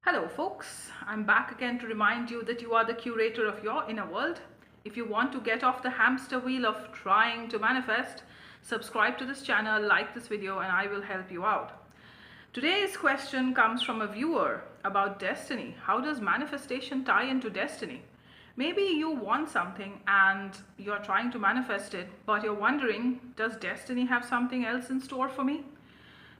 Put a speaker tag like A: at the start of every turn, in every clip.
A: Hello folks, I'm back again to remind you that you are the curator of your inner world. If you want to get off the hamster wheel of trying to manifest, subscribe to this channel, like this video, and I will help you out. Today's question comes from a viewer about destiny. How does manifestation tie into destiny? Maybe you want something and you're trying to manifest it, but you're wondering, does destiny have something else in store for me?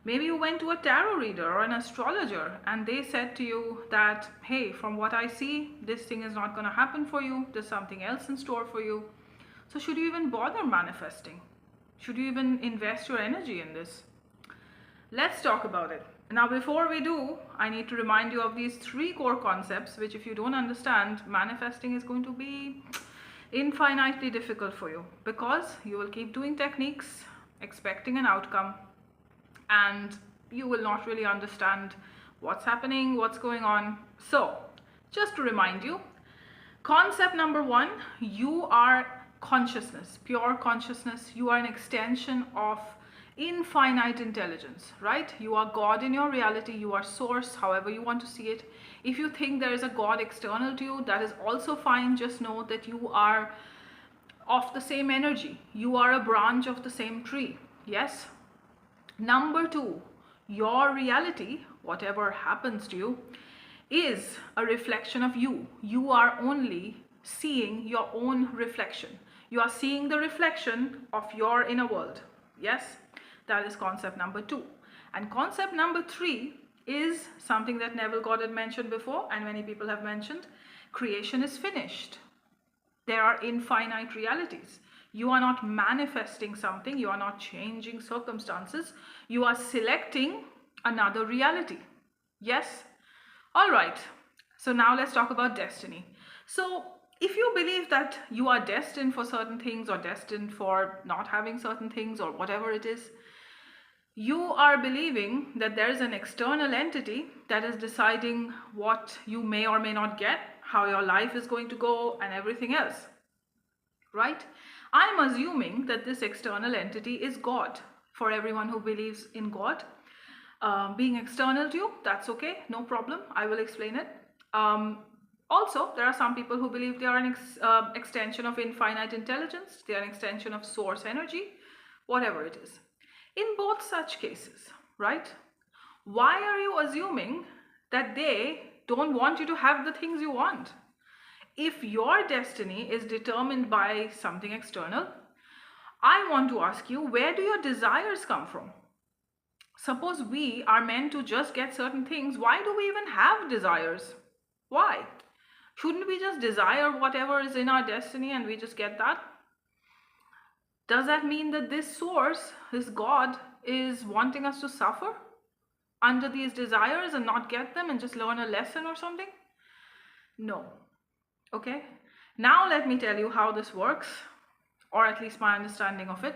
A: Maybe you went to a tarot reader or an astrologer and they said to you that, hey, from what I see, this thing is not going to happen for you. There's something else in store for you. So should you even bother manifesting? Should you even invest your energy in this? Let's talk about it. Now, before we do, I need to remind you of these three core concepts, which if you don't understand, manifesting is going to be infinitely difficult for you because you will keep doing techniques, expecting an outcome, and you will not really understand what's happening, what's going on. So, just to remind you, concept number one, you are consciousness, pure consciousness. You are an extension of infinite intelligence, right? You are God in your reality, you are source, however you want to see it. If you think there is a God external to you, that is also fine. Just know that you are of the same energy. You are a branch of the same tree. Yes? Number two, your reality, whatever happens to you, is a reflection of you. You are only seeing your own reflection. You are seeing the reflection of your inner world. Yes, that is concept number two. And concept number three is something that Neville Goddard mentioned before, and many people have mentioned. Creation is finished. There are infinite realities. You are not manifesting something, you are not changing circumstances, you are selecting another reality. Yes? All right. So now let's talk about destiny. So if you believe that you are destined for certain things or destined for not having certain things or whatever it is, you are believing that there is an external entity that is deciding what you may or may not get, how your life is going to go, and everything else. Right? I'm assuming that this external entity is God. For everyone who believes in God being external to you, that's okay, no problem. I will explain it. Also, there are some people who believe they are an extension of infinite intelligence. They are an extension of source energy, whatever it is. In both such cases, right? Why are you assuming that they don't want you to have the things you want? If your destiny is determined by something external, I want to ask you, where do your desires come from? Suppose we are meant to just get certain things, why do we even have desires? Why? Shouldn't we just desire whatever is in our destiny and we just get that? Does that mean that this source, this God, is wanting us to suffer under these desires and not get them and just learn a lesson or something? No. Okay, now let me tell you how this works, or at least my understanding of it.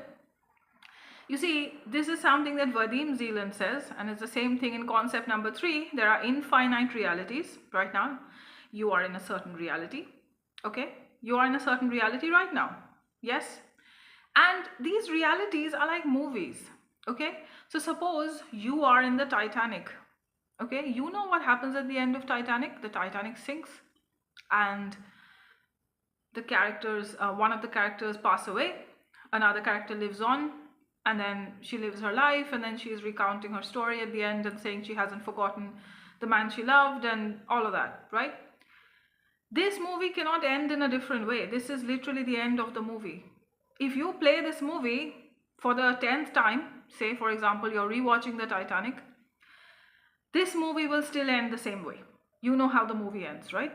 A: You see, this is something that Vadim Zeeland says, and it's the same thing in concept number three. There are infinite realities. Right now, you are in a certain reality. Okay, you are in a certain reality right now. Yes, and these realities are like movies. Okay, so suppose you are in the Titanic. Okay, you know what happens at the end of Titanic? The Titanic sinks, and the characters, one of the characters pass away, another character lives on, and then she lives her life, and then she is recounting her story at the end and saying she hasn't forgotten the man she loved and all of that, right? This movie cannot end in a different way. This is literally the end of the movie. If you play this movie for the 10th time, say for example you're rewatching the Titanic, this movie will still end the same way. You know how the movie ends, right?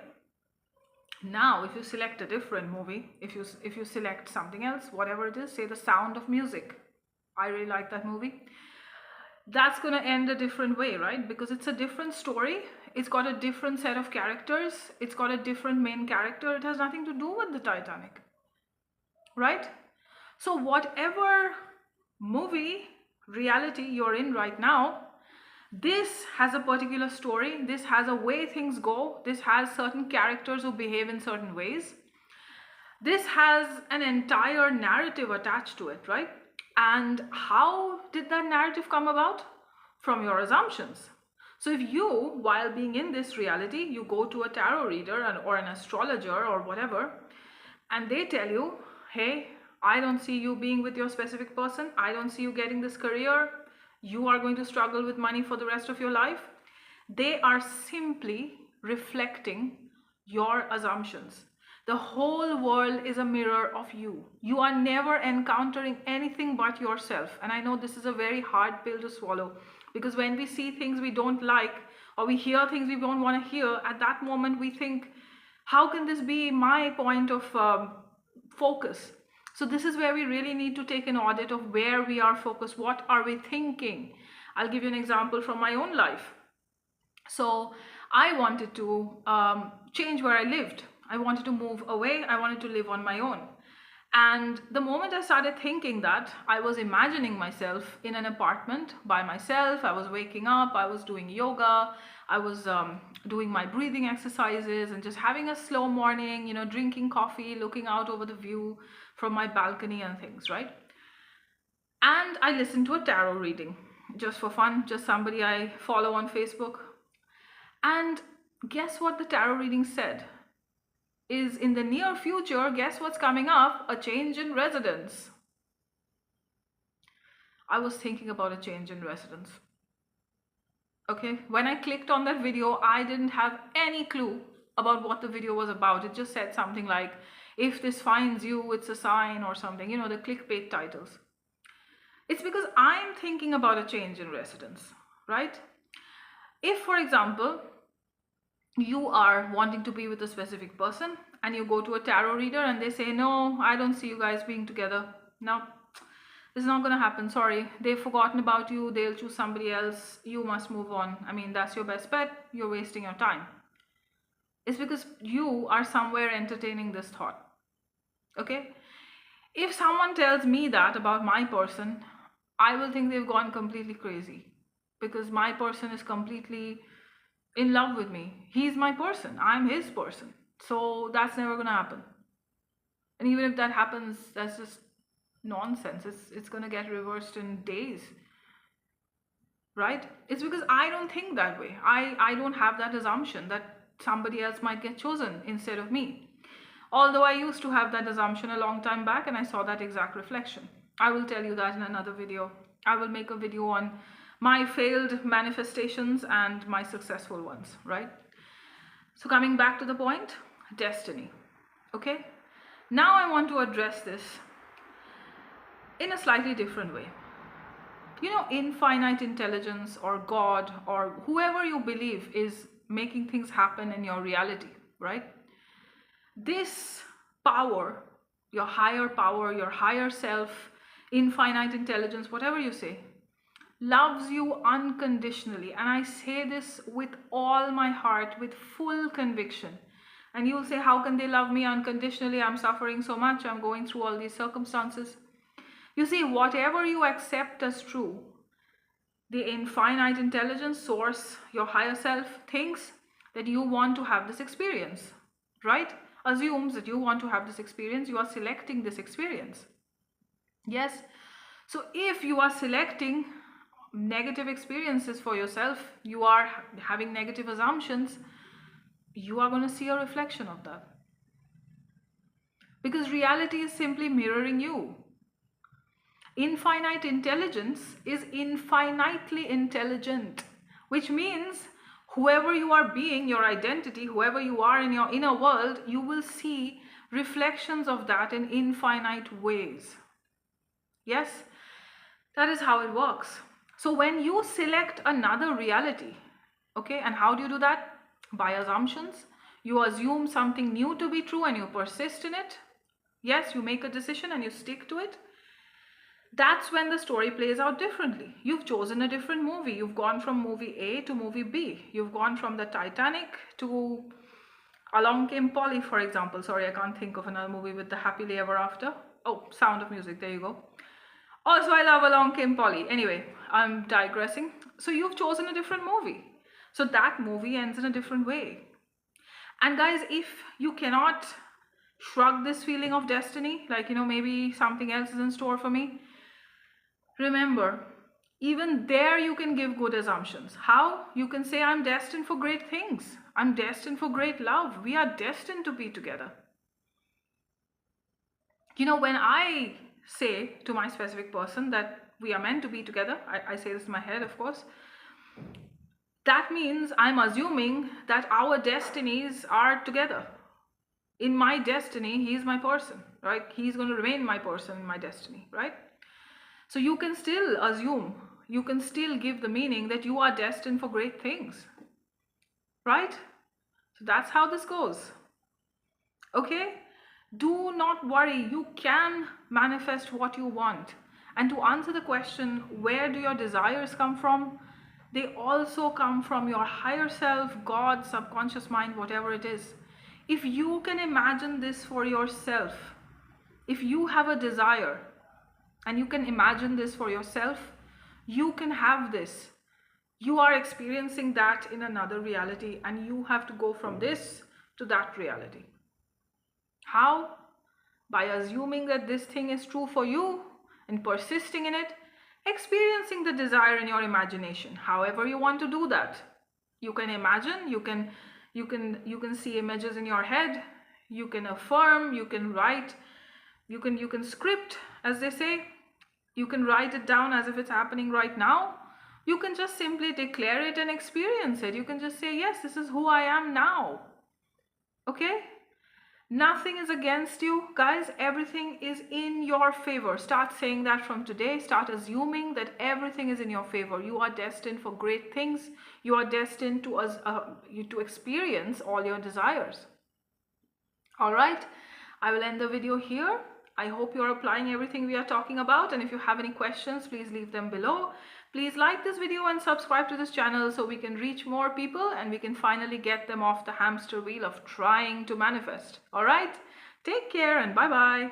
A: Now, if you select a different movie, if you select something else, whatever it is, say The Sound of Music, I really like that movie, that's going to end a different way, right? Because it's a different story, it's got a different set of characters, it's got a different main character, it has nothing to do with the Titanic, right? So whatever movie reality you're in right now, this has a particular story, this has a way things go, this has certain characters who behave in certain ways. This has an entire narrative attached to it, right? And how did that narrative come about? From your assumptions. So if you, while being in this reality, you go to a tarot reader or an astrologer or whatever, and they tell you, hey, I don't see you being with your specific person, I don't see you getting this career, you are going to struggle with money for the rest of your life, they are simply reflecting your assumptions. The whole world is a mirror of you. You are never encountering anything but yourself. And I know this is a very hard pill to swallow, because when we see things we don't like, or we hear things we don't want to hear, at that moment we think, how can this be my point of focus? So this is where we really need to take an audit of where we are focused. What are we thinking? I'll give you an example from my own life. So I wanted to change where I lived. I wanted to move away. I wanted to live on my own. And the moment I started thinking that, I was imagining myself in an apartment by myself. I was waking up, I was doing yoga, I was doing my breathing exercises and just having a slow morning, you know, drinking coffee, looking out over the view from my balcony and things, right? And I listened to a tarot reading just for fun, just somebody I follow on Facebook. And guess what the tarot reading said? Is in the near future, guess what's coming up? A change in residence. I was thinking about a change in residence. Okay, when I clicked on that video, I didn't have any clue about what the video was about. It just said something like, if this finds you, it's a sign, or something, you know, the clickbait titles. It's because I'm thinking about a change in residence, right? If, for example, you are wanting to be with a specific person and you go to a tarot reader and they say, no, I don't see you guys being together. No, this is not going to happen. Sorry, they've forgotten about you. They'll choose somebody else. You must move on. I mean, that's your best bet. You're wasting your time. It's because you are somewhere entertaining this thought. Okay? If someone tells me that about my person, I will think they've gone completely crazy, because my person is completely in love with me. He's my person. I'm his person. So that's never going to happen. And even if that happens, that's just nonsense. It's going to get reversed in days. Right? It's because I don't think that way. I don't have that assumption that somebody else might get chosen instead of me. Although I used to have that assumption a long time back, and I saw that exact reflection. I will tell you that in another video. I will make a video on my failed manifestations and my successful ones, right? So coming back to the point, destiny. Okay? Now I want to address this in a slightly different way. You know, infinite intelligence or God or whoever you believe is making things happen in your reality, right? This power, your higher self, infinite intelligence, whatever you say, loves you unconditionally. And I say this with all my heart, with full conviction. And you'll say, how can they love me unconditionally? I'm suffering so much. I'm going through all these circumstances. You see, whatever you accept as true, the infinite intelligence source, your higher self, thinks that you want to have this experience, right? Assumes that you want to have this experience. You are selecting this experience. Yes. So if you are selecting negative experiences for yourself, you are having negative assumptions, you are going to see a reflection of that. Because reality is simply mirroring you. Infinite intelligence is infinitely intelligent, which means whoever you are being, your identity, whoever you are in your inner world, you will see reflections of that in infinite ways. Yes, that is how it works. So when you select another reality, okay, and how do you do that? By assumptions. You assume something new to be true and you persist in it. Yes, you make a decision and you stick to it. That's when the story plays out differently. You've chosen a different movie. You've gone from movie A to movie B. You've gone from the Titanic to Along Came Polly, for example. Sorry, I can't think of another movie with the happily ever after. Oh, Sound of Music, there you go. Also, I love Along Came Polly. Anyway, I'm digressing. So you've chosen a different movie. So that movie ends in a different way. And guys, if you cannot shrug this feeling of destiny, like, you know, maybe something else is in store for me, remember, even there you can give good assumptions. How? You can say, I'm destined for great things. I'm destined for great love. We are destined to be together. You know, when I say to my specific person that we are meant to be together, I say this in my head, of course, that means I'm assuming that our destinies are together. In my destiny, he's my person, right? He's going to remain my person in my destiny, right? So you can still assume, you can still give the meaning that you are destined for great things, right? So that's how this goes. Okay? Do not worry, you can manifest what you want. And to answer the question, where do your desires come from? They also come from your higher self, God, subconscious mind, whatever it is. If you can imagine this for yourself, if you have a desire and you can imagine this for yourself, you can have this. You are experiencing that in another reality, and you have to go from this to that reality. How? By assuming that this thing is true for you and persisting in it, experiencing the desire in your imagination. However you want to do that. You can imagine, you can see images in your head, you can affirm, you can write, you can script, as they say. You can write it down as if it's happening right now. You can just simply declare it and experience it. You can just say, yes, this is who I am now. Okay? Nothing is against you, guys. Everything is in your favor. Start saying that from today. Start assuming that everything is in your favor. You are destined for great things. You are destined to experience all your desires. All right, I will end the video here. I hope you're applying everything we are talking about, and if you have any questions, please leave them below. Please like this video and subscribe to this channel so we can reach more people and we can finally get them off the hamster wheel of trying to manifest. All right, take care and bye-bye.